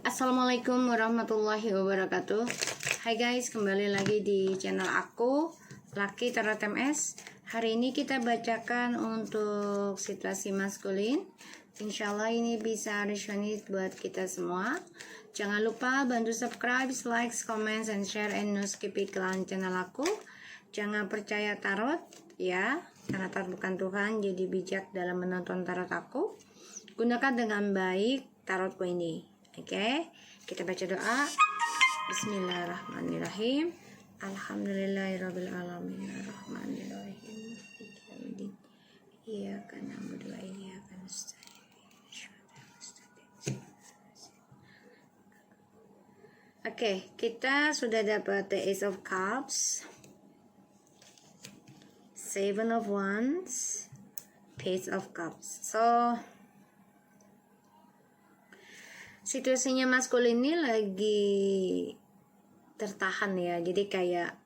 Assalamualaikum warahmatullahi wabarakatuh. Hai guys, kembali lagi di channel aku, Lucky Tarot MS. Hari ini kita bacakan untuk situasi maskulin. Insyaallah ini bisa resonate buat kita semua. Jangan lupa bantu subscribe, like, comment, and share, and no skip iklan channel aku. Jangan percaya tarot ya, karena tarot bukan Tuhan. Jadi bijak dalam menonton tarot aku. Gunakan dengan baik tarotku ini. Oke, kita baca doa. Bismillahirrahmanirrahim. Alhamdulillahirabbil alamin arrahmanirrahim. Iyyaka na'budu wa iyyaka nasta'in. Oke, kita sudah dapat the Ace of Cups, Seven of Wands, Page of Cups. So situasinya maskulin ini lagi tertahan ya, jadi kayak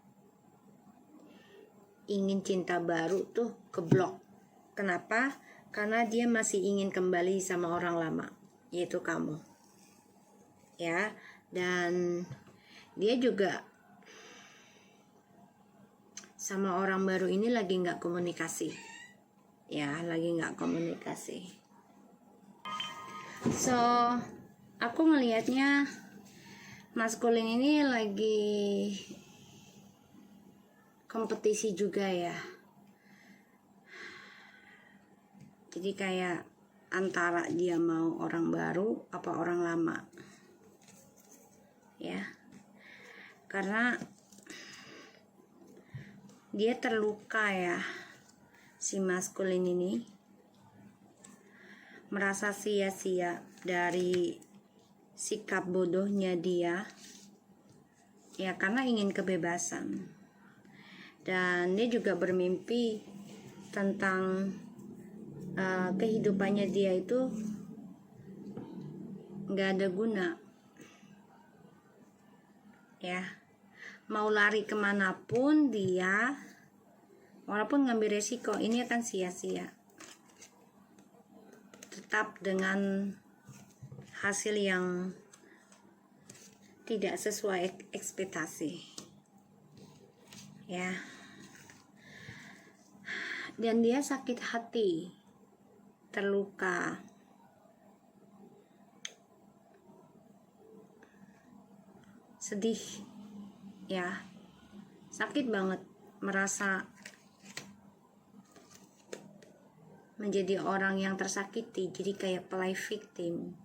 ingin cinta baru tuh keblok. Kenapa? Karena dia masih ingin kembali sama orang lama, yaitu kamu ya. Dan dia juga sama orang baru ini lagi nggak komunikasi ya, lagi nggak komunikasi. So aku ngelihatnya maskulin ini lagi kompetisi juga ya. Jadi kayak antara dia mau orang baru apa orang lama. Ya. Karena dia terluka ya, si maskulin ini. Merasa sia-sia dari sikap bodohnya dia ya, karena ingin kebebasan. Dan dia juga bermimpi tentang kehidupannya dia itu nggak ada guna ya. Mau lari kemanapun dia, walaupun ngambil resiko, ini akan sia-sia, tetap dengan hasil yang tidak sesuai ekspektasi ya. Dan dia sakit hati, terluka, sedih ya, sakit banget, merasa menjadi orang yang tersakiti, jadi kayak play victim.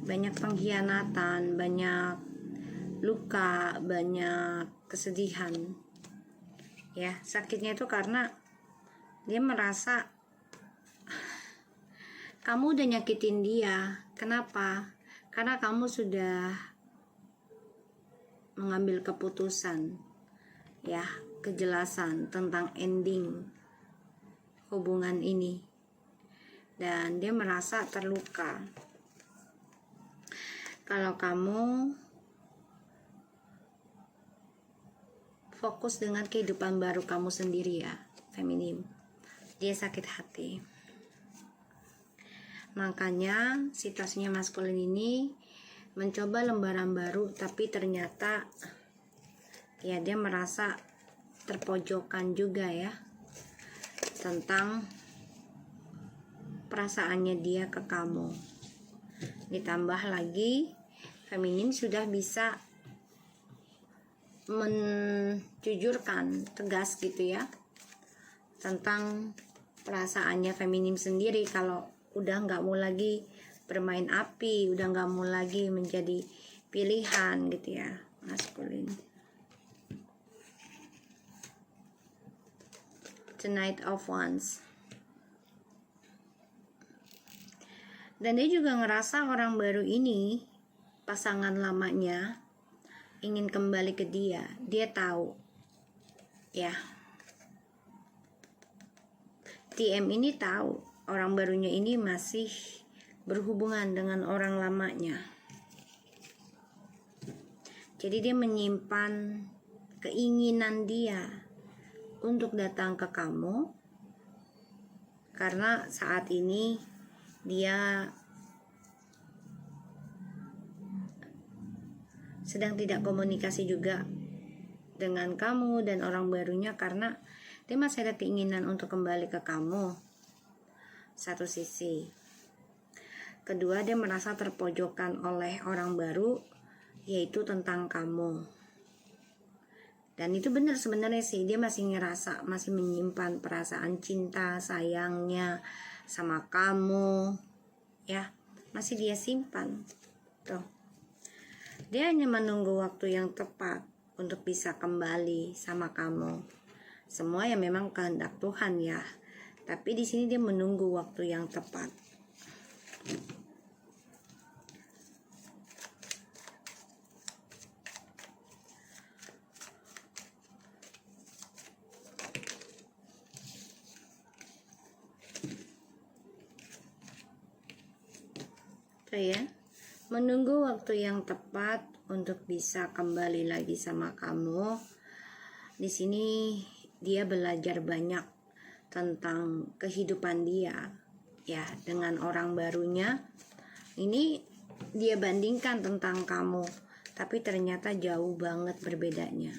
Banyak pengkhianatan, banyak luka, banyak kesedihan ya. Sakitnya itu karena dia merasa kamu udah nyakitin dia. Kenapa? Karena kamu sudah mengambil keputusan ya, kejelasan tentang ending hubungan ini, dan dia merasa terluka. Kalau kamu fokus dengan kehidupan baru kamu sendiri ya, feminim, dia sakit hati. Makanya situasinya maskulin ini mencoba lembaran baru, tapi ternyata ya dia merasa terpojokan juga ya, tentang perasaannya dia ke kamu. Ditambah lagi feminim sudah bisa menjujurkan tegas gitu ya, tentang perasaannya feminim sendiri. Kalau udah nggak mau lagi bermain api, udah nggak mau lagi menjadi pilihan gitu ya, maskulin. The Knight of Wands. Dan dia juga ngerasa orang baru ini, pasangan lamanya, ingin kembali ke dia. Dia tahu ya, TM ini tahu orang barunya ini masih berhubungan dengan orang lamanya. Jadi dia menyimpan keinginan dia untuk datang ke kamu karena saat ini dia sedang tidak komunikasi juga dengan kamu dan orang barunya, karena dia masih ada keinginan untuk kembali ke kamu. Satu sisi. Kedua, dia merasa terpojokkan oleh orang baru, yaitu tentang kamu. Dan itu benar sebenarnya sih, dia masih ngerasa, masih menyimpan perasaan cinta, sayangnya sama kamu, ya, masih dia simpan. Tuh. Dia hanya menunggu waktu yang tepat untuk bisa kembali sama kamu. Semua yang memang kehendak Tuhan ya. Tapi di sini dia menunggu waktu yang tepat. Ya, menunggu waktu yang tepat untuk bisa kembali lagi sama kamu. Di sini dia belajar banyak tentang kehidupan dia, ya, dengan orang barunya. Ini dia bandingkan tentang kamu, tapi ternyata jauh banget berbedanya.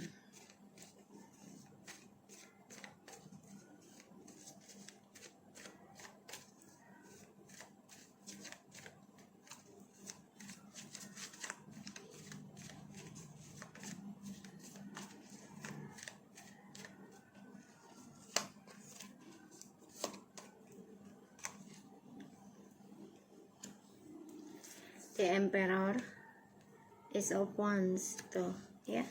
The Emperor is of Wands tuh ya.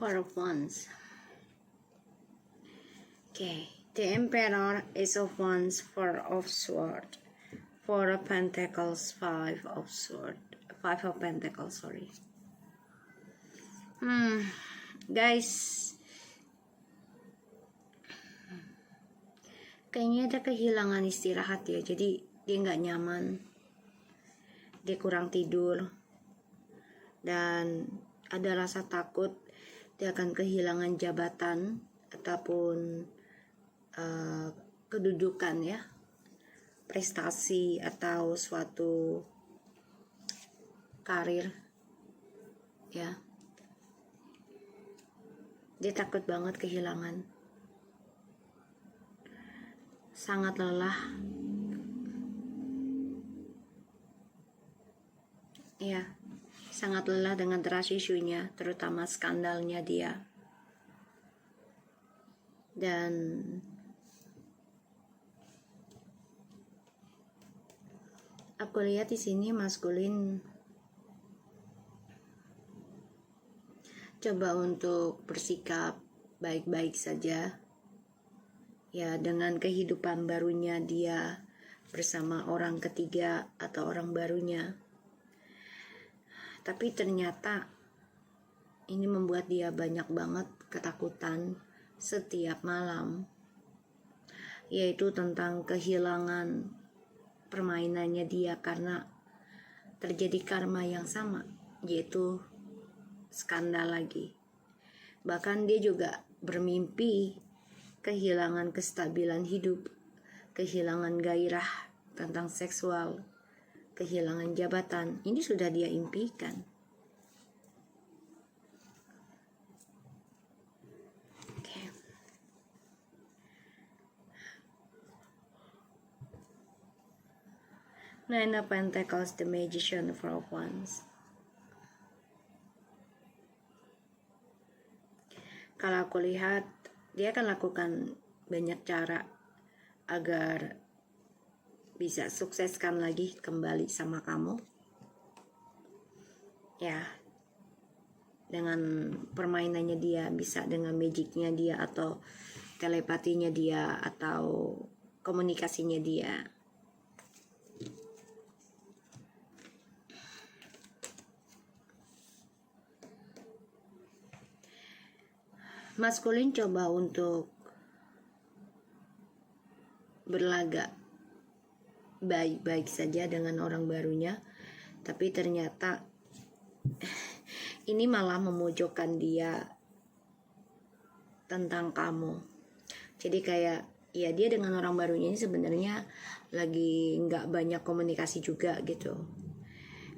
Four of Wands. Okay, the Emperor is of Wands, Four of Swords, Four of Pentacles, Five of Swords, Five of Pentacles, sorry. Guys, kayaknya ada kehilangan istirahat ya, jadi dia nggak nyaman, dia kurang tidur, dan ada rasa takut dia akan kehilangan jabatan ataupun kedudukan ya, prestasi atau suatu karir ya. Dia takut banget kehilangan, sangat lelah ya, sangat lelah dengan trust isunya, terutama skandalnya dia. Dan aku lihat di sini maskulin coba untuk bersikap baik-baik saja ya, dengan kehidupan barunya dia bersama orang ketiga atau orang barunya. Tapi ternyata ini membuat dia banyak banget ketakutan setiap malam, yaitu tentang kehilangan permainannya dia karena terjadi karma yang sama, yaitu skandal lagi. Bahkan dia juga bermimpi kehilangan kestabilan hidup, kehilangan gairah tentang seksual, kehilangan jabatan. Ini sudah dia impikan. Nine of Pentacles, the Magician of Wands. Kalau aku lihat, dia akan lakukan banyak cara agar bisa sukseskan lagi kembali sama kamu. Ya, dengan permainannya dia, bisa dengan magicnya dia, atau telepatinya dia, atau komunikasinya dia. Maskulin coba untuk berlagak baik-baik saja dengan orang barunya, tapi ternyata ini malah memojokkan dia tentang kamu. Jadi kayak ya dia dengan orang barunya ini sebenarnya lagi nggak banyak komunikasi juga gitu,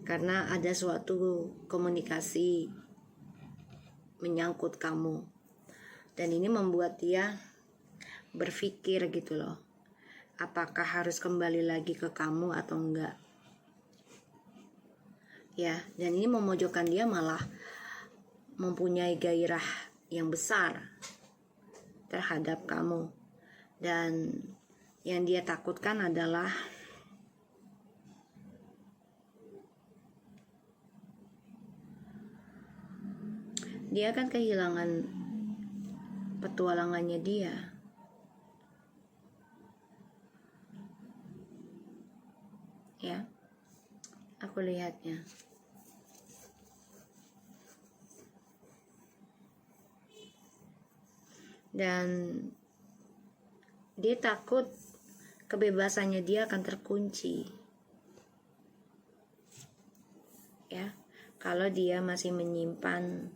karena ada suatu komunikasi menyangkut kamu, dan ini membuat dia berpikir gitu loh, apakah harus kembali lagi ke kamu atau enggak. Ya, dan ini memojokkan dia malah mempunyai gairah yang besar terhadap kamu. Dan yang dia takutkan adalah dia akan kehilangan petualangannya dia. Ya, aku lihatnya. Dan dia takut kebebasannya dia akan terkunci. Ya, kalau dia masih menyimpan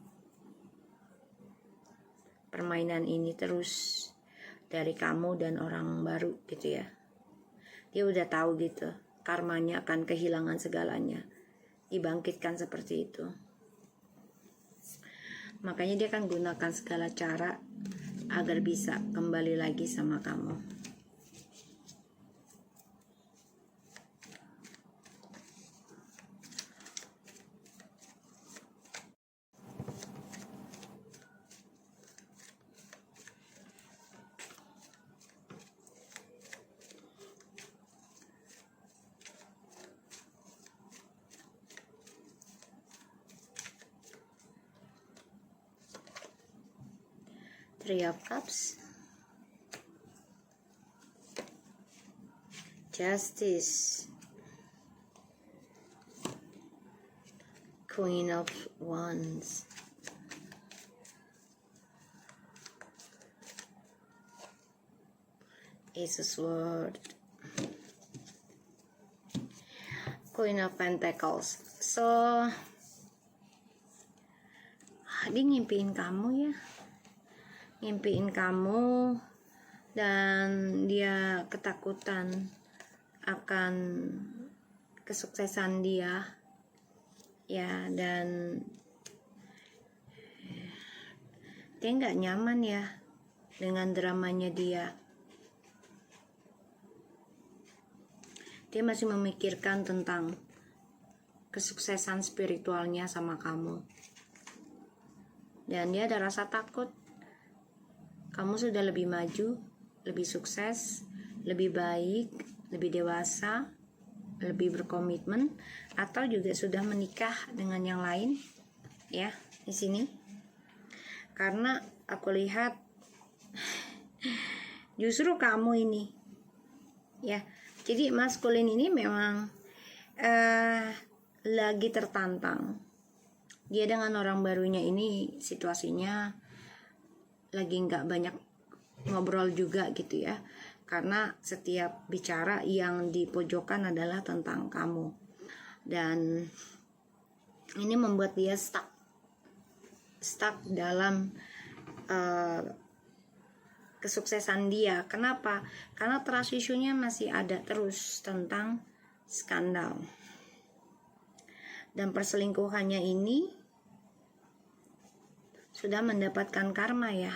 permainan ini terus dari kamu dan orang baru gitu ya. Dia udah tahu gitu, karmanya akan kehilangan segalanya, dibangkitkan seperti itu. Makanya dia akan gunakan segala cara agar bisa kembali lagi sama kamu. Three of Cups, Justice, Queen of Wands, Ace of Swords, Queen of Pentacles. So, dia ngimpiin kamu ya, ngimpiin kamu, dan dia ketakutan akan kesuksesan dia ya, dan dia nggak nyaman ya dengan dramanya dia. Dia masih memikirkan tentang kesuksesan spiritualnya sama kamu, dan dia ada rasa takut kamu sudah lebih maju, lebih sukses, lebih baik, lebih dewasa, lebih berkomitmen, atau juga sudah menikah dengan yang lain ya di sini. Karena aku lihat justru kamu ini ya, jadi maskulin ini memang lagi tertantang. Dia dengan orang barunya ini situasinya lagi nggak banyak ngobrol juga gitu ya, karena setiap bicara yang dipojokkan adalah tentang kamu, dan ini membuat dia stuck dalam kesuksesan dia. Kenapa? Karena trust issue-nya masih ada terus tentang skandal, dan perselingkuhannya ini sudah mendapatkan karma ya,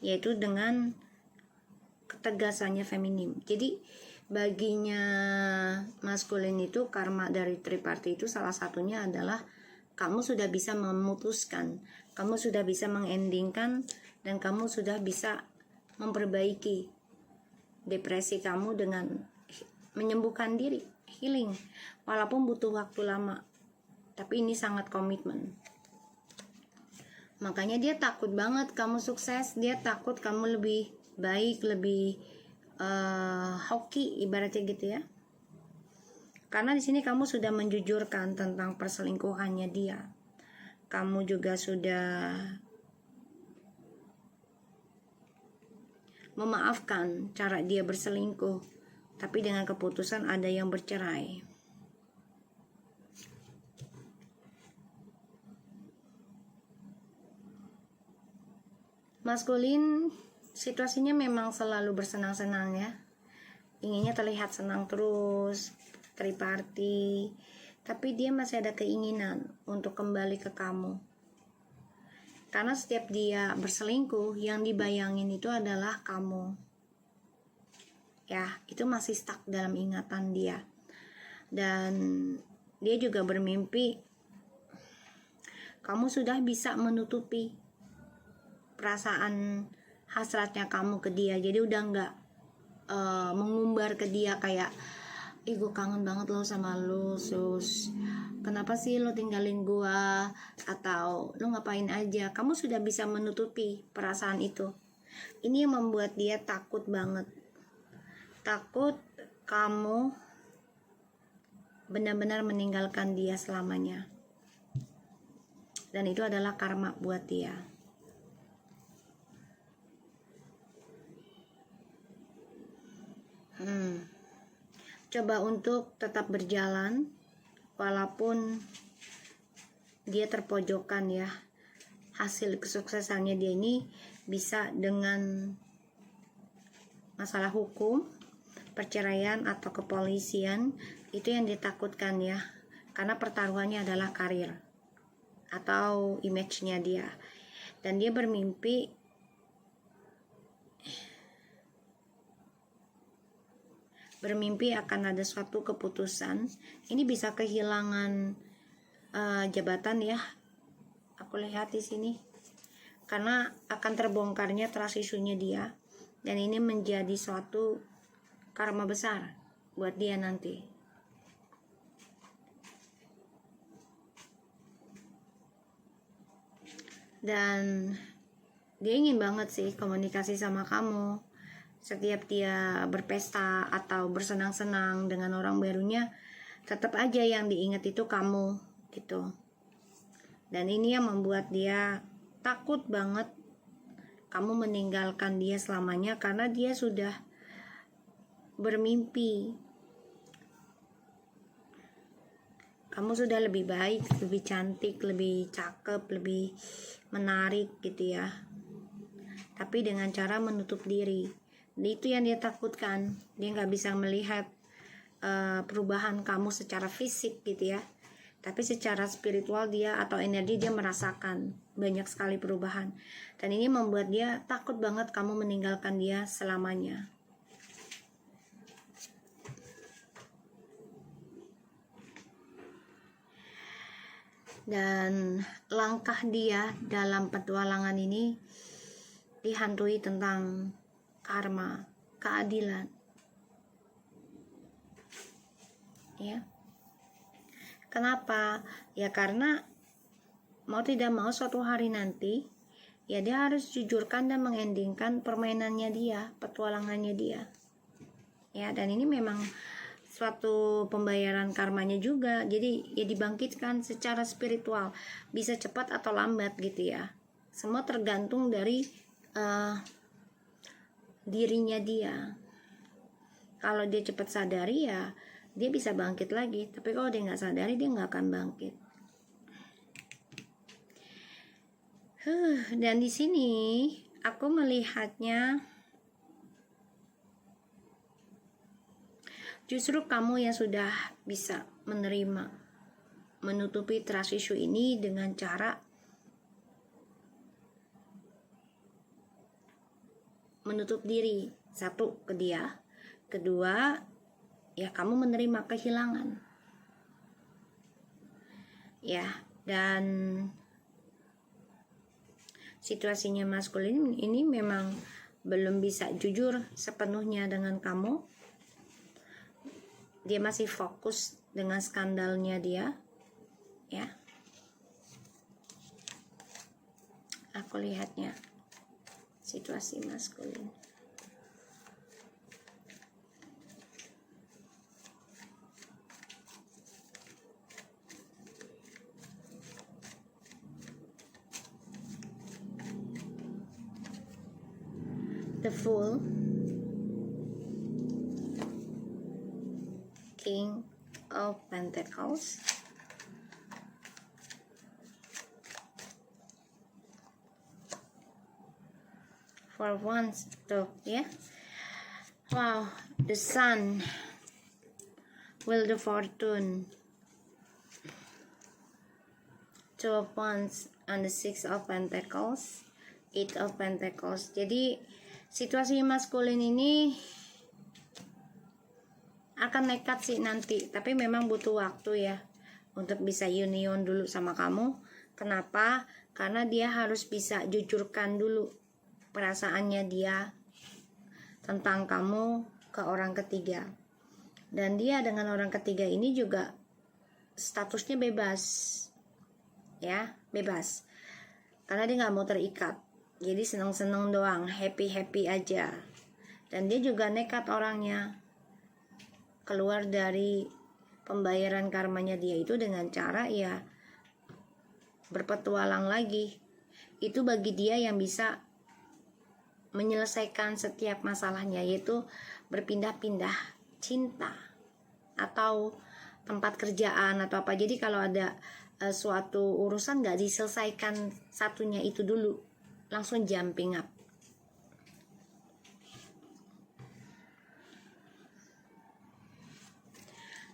yaitu dengan ketegasannya feminim. Jadi baginya maskulin itu karma dari triparty itu salah satunya adalah kamu sudah bisa memutuskan, kamu sudah bisa mengendingkan, dan kamu sudah bisa memperbaiki depresi kamu dengan menyembuhkan diri, healing, walaupun butuh waktu lama, tapi ini sangat komitmen. Makanya dia takut banget kamu sukses, dia takut kamu lebih baik, lebih hoki ibaratnya gitu ya. Karena di sini kamu sudah menjujurkan tentang perselingkuhannya dia. Kamu juga sudah memaafkan cara dia berselingkuh, tapi dengan keputusan ada yang bercerai. Maskulin situasinya memang selalu bersenang-senang ya, inginnya terlihat senang terus, triparty, tapi dia masih ada keinginan untuk kembali ke kamu. Karena setiap dia berselingkuh, yang dibayangin itu adalah kamu. Ya, itu masih stuck dalam ingatan dia. Dan dia juga bermimpi kamu sudah bisa menutupi perasaan hasratnya kamu ke dia, jadi udah nggak mengumbar ke dia kayak, ih gue kangen banget lo sama lo, sus kenapa sih lo tinggalin gua, atau lo ngapain aja. Kamu sudah bisa menutupi perasaan itu. Ini yang membuat dia takut banget, takut kamu benar-benar meninggalkan dia selamanya, dan itu adalah karma buat dia. Coba untuk tetap berjalan walaupun dia terpojokan ya. Hasil kesuksesannya dia ini bisa dengan masalah hukum, perceraian atau kepolisian. Itu yang ditakutkan ya, karena pertaruhannya adalah karir atau image-nya dia. Dan dia bermimpi akan ada suatu keputusan. Ini bisa kehilangan jabatan ya, aku lihat di sini, karena akan terbongkarnya trust issue-nya dia, dan ini menjadi suatu karma besar buat dia nanti. Dan dia ingin banget sih komunikasi sama kamu. Setiap dia berpesta atau bersenang-senang dengan orang barunya, tetap aja yang diingat itu kamu gitu. Dan ini yang membuat dia takut banget kamu meninggalkan dia selamanya, karena dia sudah bermimpi kamu sudah lebih baik, lebih cantik, lebih cakep, lebih menarik gitu ya, tapi dengan cara menutup diri. Itu yang dia takutkan. Dia nggak bisa melihat perubahan kamu secara fisik gitu ya, tapi secara spiritual dia atau energi dia merasakan banyak sekali perubahan. Dan ini membuat dia takut banget kamu meninggalkan dia selamanya. Dan langkah dia dalam petualangan ini dihantui tentang karma, keadilan ya. Kenapa? Ya karena mau tidak mau suatu hari nanti ya dia harus jujurkan dan mengendingkan permainannya dia, petualangannya dia ya. Dan ini memang suatu pembayaran karmanya juga, jadi ya dibangkitkan secara spiritual, bisa cepat atau lambat gitu ya. Semua tergantung dari dirinya dia. Kalau dia cepat sadari ya dia bisa bangkit lagi, tapi kalau dia nggak sadari dia nggak akan bangkit. Dan di sini aku melihatnya justru kamu yang sudah bisa menerima, menutupi trust issue ini dengan cara menutup diri. Satu, ke dia. Kedua, ya kamu menerima kehilangan. Ya, dan situasinya maskulin ini memang belum bisa jujur sepenuhnya dengan kamu. Dia masih fokus dengan skandalnya dia, ya. Aku lihatnya situasi maskulin. The Fool, King of Pentacles, for once tuh ya. Wow, the Sun, Wheel of Fortune, Two of Wands, and the Six of Pentacles, Eight of Pentacles. Jadi situasi maskulin ini akan nekat sih nanti, tapi memang butuh waktu ya untuk bisa union dulu sama kamu. Kenapa? Karena dia harus bisa jujurkan dulu perasaannya dia tentang kamu ke orang ketiga. Dan dia dengan orang ketiga ini juga statusnya bebas, ya, bebas. Karena dia nggak mau terikat, jadi seneng-seneng doang, happy-happy aja. Dan dia juga nekat orangnya keluar dari pembayaran karmanya dia itu dengan cara ya berpetualang lagi. Itu bagi dia yang bisa menyelesaikan setiap masalahnya, yaitu berpindah-pindah cinta atau tempat kerjaan atau apa. Jadi kalau ada suatu urusan gak diselesaikan satunya itu dulu, langsung jumping up.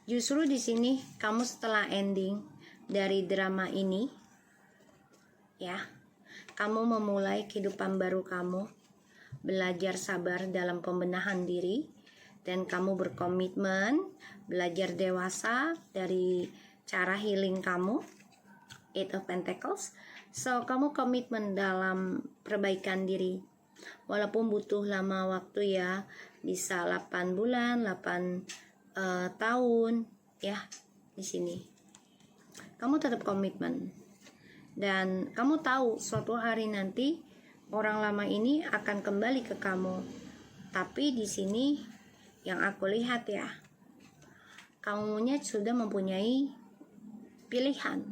Justru di sini kamu setelah ending dari drama ini, ya, kamu memulai kehidupan baru kamu, belajar sabar dalam pembenahan diri, dan kamu berkomitmen belajar dewasa dari cara healing kamu, Eight of Pentacles. So kamu komitmen dalam perbaikan diri, walaupun butuh lama waktu ya, bisa 8 bulan, 8 tahun ya. Di sini kamu tetap komitmen dan kamu tahu suatu hari nanti orang lama ini akan kembali ke kamu. Tapi di sini yang aku lihat ya, kamunya sudah mempunyai pilihan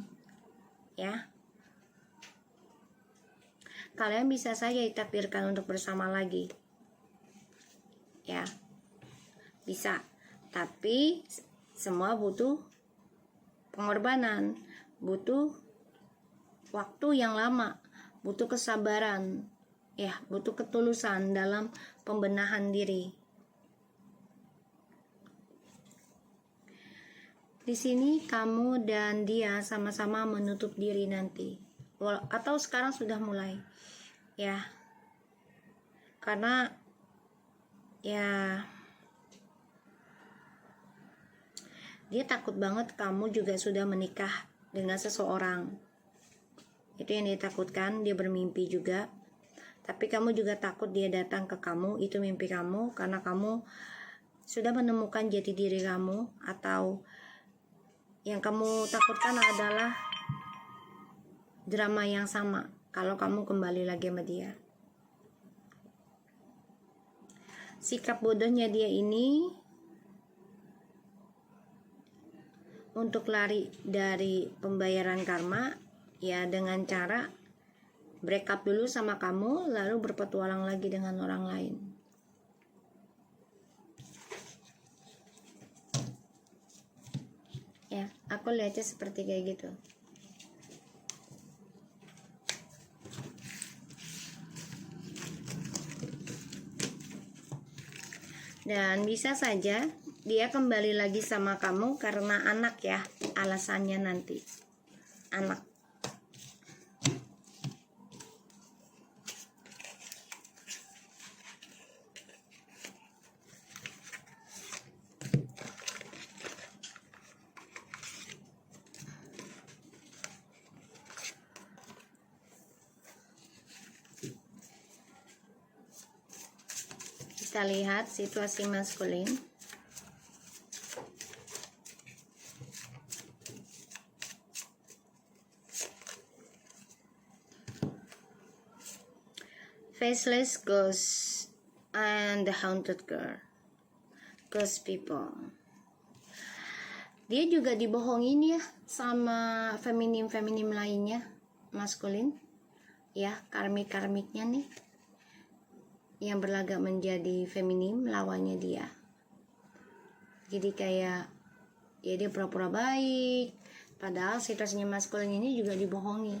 ya. Kalian bisa saja ditakdirkan untuk bersama lagi ya, bisa. Tapi semua butuh pengorbanan, butuh waktu yang lama, butuh kesabaran, ya, butuh ketulusan dalam pembenahan diri. Di sini kamu dan dia sama-sama menutup diri nanti, atau sekarang sudah mulai, ya, karena ya dia takut banget kamu juga sudah menikah dengan seseorang. Itu yang dia takutkan. Dia bermimpi juga. Tapi kamu juga takut dia datang ke kamu. Itu mimpi kamu karena kamu sudah menemukan jati diri kamu. Atau yang kamu takutkan adalah drama yang sama kalau kamu kembali lagi sama dia. Sikap bodohnya dia ini untuk lari dari pembayaran karma ya, dengan cara break up dulu sama kamu lalu berpetualang lagi dengan orang lain. Ya, aku lihatnya seperti kayak gitu. Dan bisa saja dia kembali lagi sama kamu karena anak ya, alasannya nanti anak. Kita lihat situasi maskulin. Faceless ghost and the haunted girl. Ghost people. Dia juga dibohongin ya sama feminim lainnya, maskulin. Ya, karmiknya nih yang berlagak menjadi feminim lawannya dia. Jadi kayak ya dia pura-pura baik, padahal situasinya maskulin ini juga dibohongi.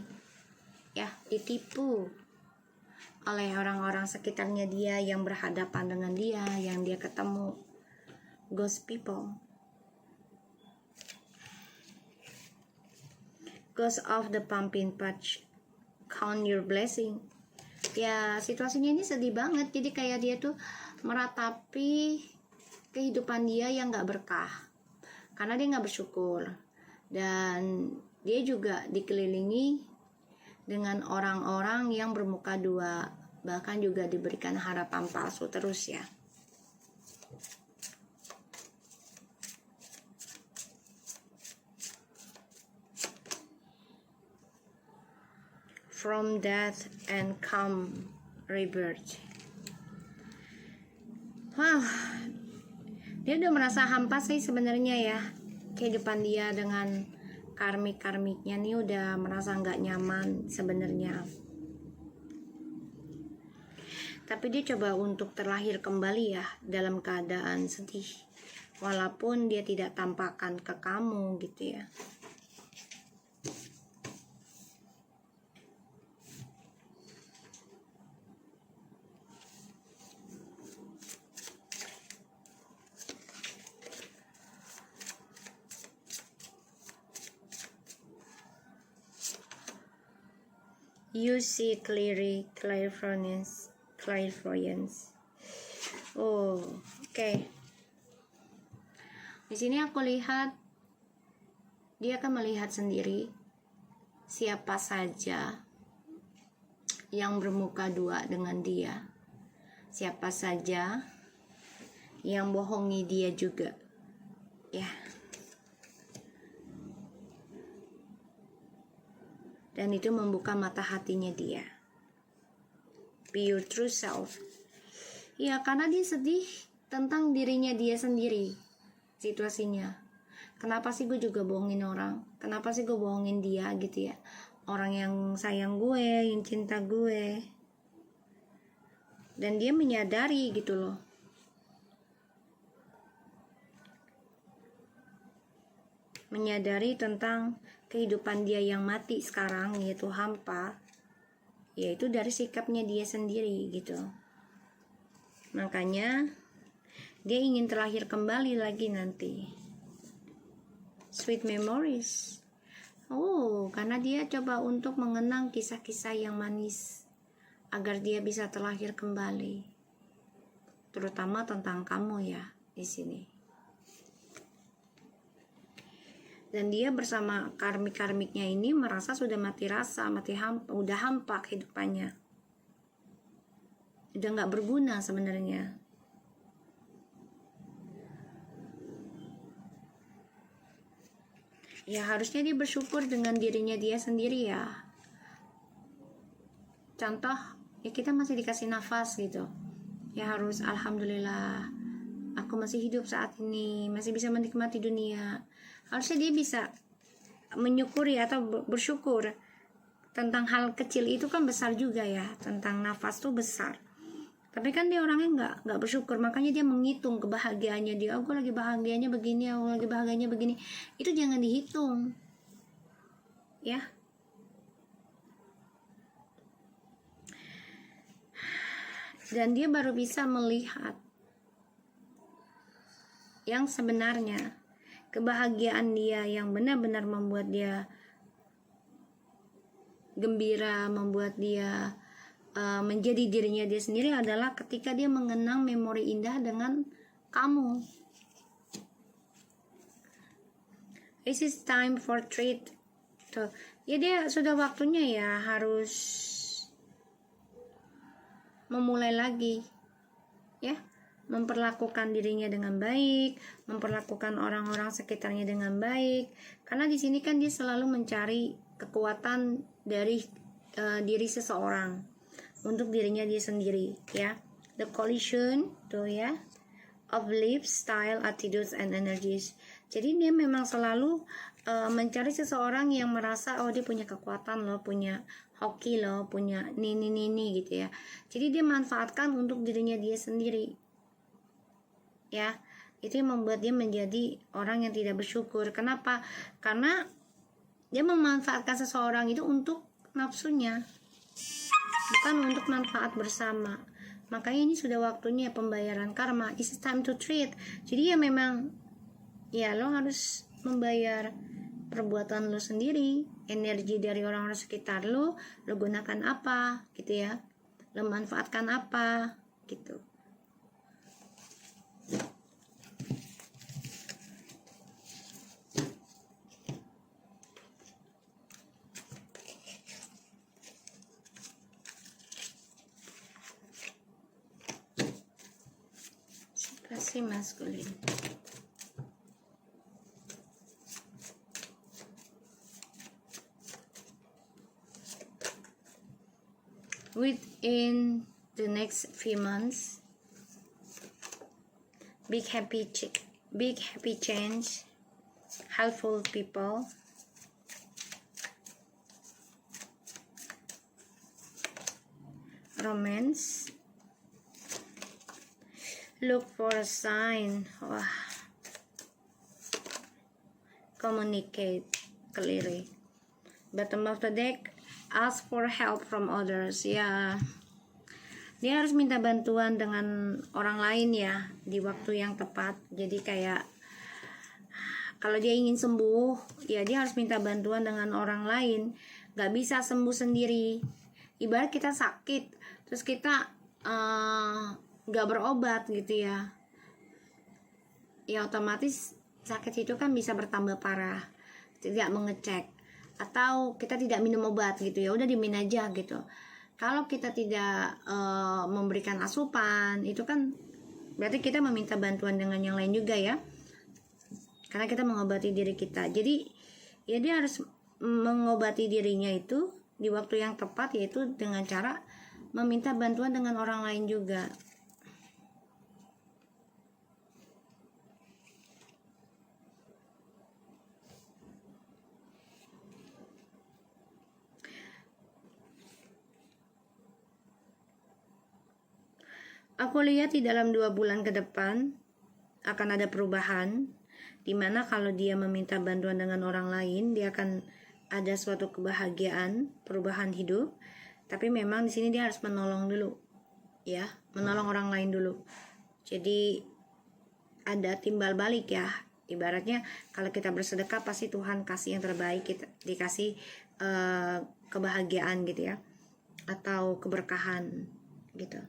Ya, ditipu oleh orang-orang sekitarnya dia yang berhadapan dengan dia, yang dia ketemu. Ghost people. Ghost of the pumpkin patch. Count your blessing. Ya, situasinya ini sedih banget. Jadi kayak dia tuh meratapi kehidupan dia yang gak berkah, karena dia gak bersyukur. Dan dia juga dikelilingi dengan orang-orang yang bermuka dua, bahkan juga diberikan harapan palsu terus ya. From death and come rebirth. Wow, dia udah merasa hampa sih sebenarnya ya. Kehidupan dia dengan karmiknya nih udah merasa nggak nyaman sebenarnya. Tapi dia coba untuk terlahir kembali ya dalam keadaan sedih, walaupun dia tidak tampakkan ke kamu gitu ya. You see clearly, clairvoyance. Oh, oke. Di sini aku lihat dia akan melihat sendiri siapa saja yang bermuka dua dengan dia, siapa saja yang bohongi dia juga, ya. Dan itu membuka mata hatinya dia. Be your true self. Ya, karena dia sedih tentang dirinya dia sendiri. Situasinya. Kenapa sih gue juga bohongin orang? Kenapa sih gue bohongin dia gitu ya? Orang yang sayang gue, yang cinta gue. Dan dia menyadari gitu loh. Menyadari tentang kehidupan dia yang mati sekarang, yaitu hampa, yaitu dari sikapnya dia sendiri gitu. Makanya dia ingin terlahir kembali lagi nanti. Sweet memories. Oh, karena dia coba untuk mengenang kisah-kisah yang manis agar dia bisa terlahir kembali. Terutama tentang kamu ya di sini. Dan dia bersama karmiknya ini merasa sudah mati rasa, udah hampa kehidupannya. Udah gak berguna sebenarnya. Ya harusnya dia bersyukur dengan dirinya dia sendiri ya. Contoh, ya kita masih dikasih nafas gitu. Ya harus alhamdulillah, aku masih hidup saat ini, masih bisa menikmati dunia. Harusnya dia bisa menyukuri atau bersyukur tentang hal kecil itu kan besar juga ya. Tentang nafas tuh besar. Tapi kan dia orangnya nggak bersyukur, makanya dia menghitung kebahagiaannya dia. Oh, gue lagi bahagianya begini, aku lagi bahagianya begini. Itu jangan dihitung, ya. Dan dia baru bisa melihat yang sebenarnya. Kebahagiaan dia yang benar-benar membuat dia gembira, membuat dia menjadi dirinya dia sendiri adalah ketika dia mengenang memori indah dengan kamu. This is time for treat. Tuh. Ya dia sudah waktunya ya harus memulai lagi. Ya. memperlakukan dirinya dengan baik, memperlakukan orang-orang sekitarnya dengan baik. Karena di sini kan dia selalu mencari kekuatan dari diri seseorang untuk dirinya dia sendiri, ya. The collision tuh ya of life, style, attitudes, and energies. Jadi dia memang selalu mencari seseorang yang merasa oh dia punya kekuatan loh, punya hoki loh, punya nini gitu ya. Jadi dia manfaatkan untuk dirinya dia sendiri, ya. Itu yang membuat dia menjadi orang yang tidak bersyukur. Kenapa? Karena dia memanfaatkan seseorang itu untuk nafsunya, bukan untuk manfaat bersama. Makanya ini sudah waktunya pembayaran karma. It's time to treat. Jadi ya memang ya lo harus membayar perbuatan lo sendiri. Energi dari orang-orang sekitar lo gunakan apa gitu ya, lo manfaatkan apa gitu. Situasi maskulin. Within the next few months, big happy change, helpful people, romance. Look for a sign. Wah. Communicate clearly. Bottom of the deck, ask for help from others. Ya, dia harus minta bantuan dengan orang lain ya di waktu yang tepat. Jadi kayak kalau dia ingin sembuh, ya dia harus minta bantuan dengan orang lain. Gak bisa sembuh sendiri. Ibarat kita sakit, terus kita gak berobat gitu ya, ya otomatis sakit itu kan bisa bertambah parah, tidak mengecek, atau kita tidak minum obat gitu ya, udah dimin aja gitu. Kalau kita tidak memberikan asupan, itu kan berarti kita meminta bantuan dengan yang lain juga ya, karena kita mengobati diri kita. Jadi ya dia harus mengobati dirinya itu di waktu yang tepat, yaitu dengan cara meminta bantuan dengan orang lain juga. Aku lihat di dalam 2 bulan ke depan akan ada perubahan, dimana kalau dia meminta bantuan dengan orang lain, dia akan ada suatu kebahagiaan, perubahan hidup. Tapi memang di sini dia harus menolong dulu, ya, menolong orang lain dulu. Jadi ada timbal balik ya. Ibaratnya kalau kita bersedekah pasti Tuhan kasih yang terbaik, kita dikasih kebahagiaan gitu ya, atau keberkahan gitu.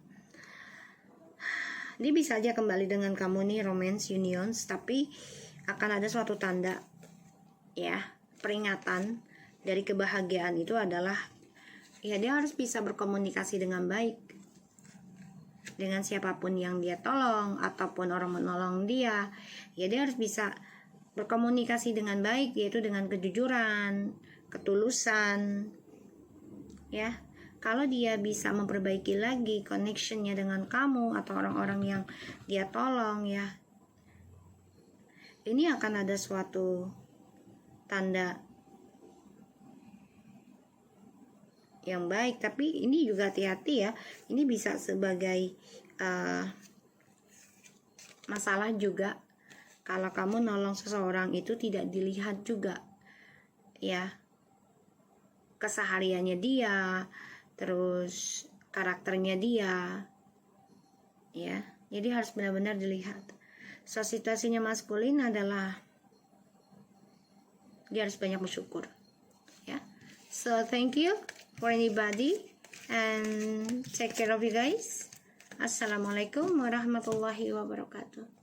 Dia bisa aja kembali dengan kamu nih, romance unions, tapi akan ada suatu tanda ya, peringatan dari kebahagiaan itu adalah ya dia harus bisa berkomunikasi dengan baik dengan siapapun yang dia tolong ataupun orang menolong dia. Ya dia harus bisa berkomunikasi dengan baik, yaitu dengan kejujuran, ketulusan ya. Kalau dia bisa memperbaiki lagi connectionnya dengan kamu atau orang-orang yang dia tolong ya, ini akan ada suatu tanda yang baik. Tapi ini juga hati-hati ya, ini bisa sebagai masalah juga kalau kamu nolong seseorang itu tidak dilihat juga ya, kesehariannya dia, terus karakternya dia ya. Jadi harus benar-benar dilihat. So situasinya maskulin adalah dia harus banyak bersyukur ya. So thank you for anybody and take care of you guys. Assalamualaikum warahmatullahi wabarakatuh.